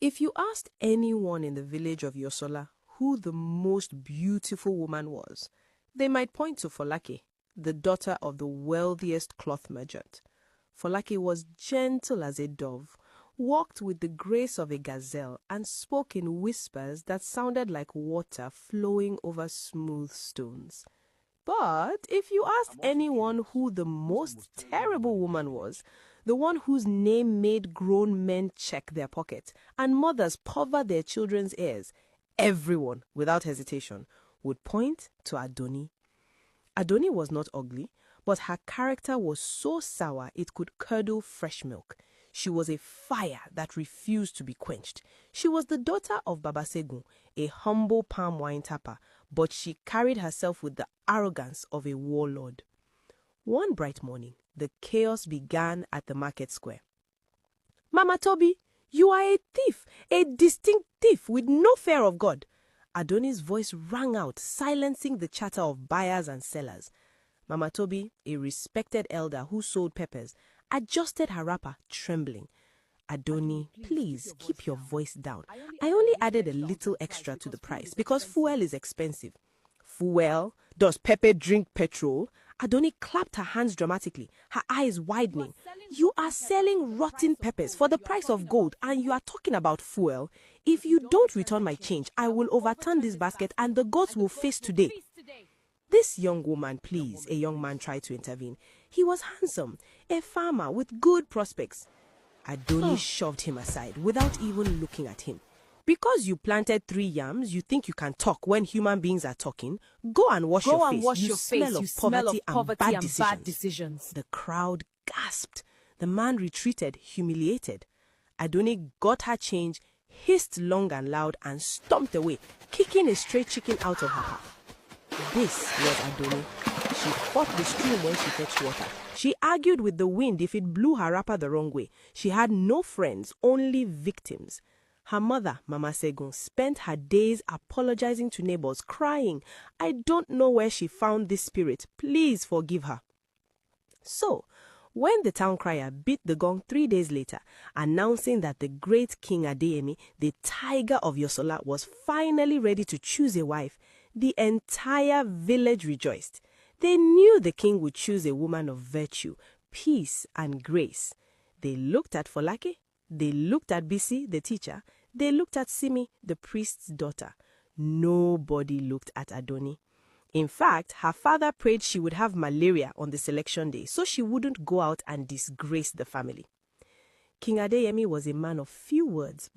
If you asked anyone in the village of Yosola who the most beautiful woman was, they might point to Folake, the daughter of the wealthiest cloth merchant. Folake was gentle as a dove, walked with the grace of a gazelle, and spoke in whispers that sounded like water flowing over smooth stones. But if you asked anyone who the most terrible woman was, the one whose name made grown men check their pockets and mothers cover their children's ears, everyone, without hesitation, would point to Adoni. Adoni was not ugly, but her character was so sour it could curdle fresh milk. She was a fire that refused to be quenched. She was the daughter of Baba Segun, a humble palm wine tapper, but she carried herself with the arrogance of a warlord. One bright morning, the chaos began at the market square. "Mama Toby, you are a thief, a distinct thief with no fear of God." Adoni's voice rang out, silencing the chatter of buyers and sellers. Mama Toby, a respected elder who sold peppers, adjusted her wrapper, trembling. "Adoni, please keep your voice down. I only added a little extra to the price because fuel is expensive." "Fuel? Does Pepe drink petrol?" Adoni clapped her hands dramatically, her eyes widening. "You are selling rotten peppers for the price of gold and you are talking about fuel? If you don't return my change, I will overturn this basket and the gods will feast today." "This young woman, please," a young man tried to intervene. He was handsome, a farmer with good prospects. Adoni shoved him aside without even looking at him. "Because you planted 3 yams, you think you can talk when human beings are talking? Go and wash your face. You smell of poverty and bad decisions." The crowd gasped. The man retreated, humiliated. Adoni got her change, hissed long and loud, and stomped away, kicking a stray chicken out of her path. This was Adoni. She fought the stream when she fetched water. She argued with the wind if it blew her wrapper the wrong way. She had no friends, only victims. Her mother, Mama Segun, spent her days apologizing to neighbors, crying, "I don't know where she found this spirit. Please forgive her." So, when the town crier beat the gong 3 days later, announcing that the great King Adeyemi, the tiger of Yosola, was finally ready to choose a wife, the entire village rejoiced. They knew the king would choose a woman of virtue, peace, and grace. They looked at Folake, they looked at Bisi, the teacher, they looked at Simi, the priest's daughter. Nobody looked at Adoni. In fact, her father prayed she would have malaria on the selection day so she wouldn't go out and disgrace the family. King Adeyemi was a man of few words,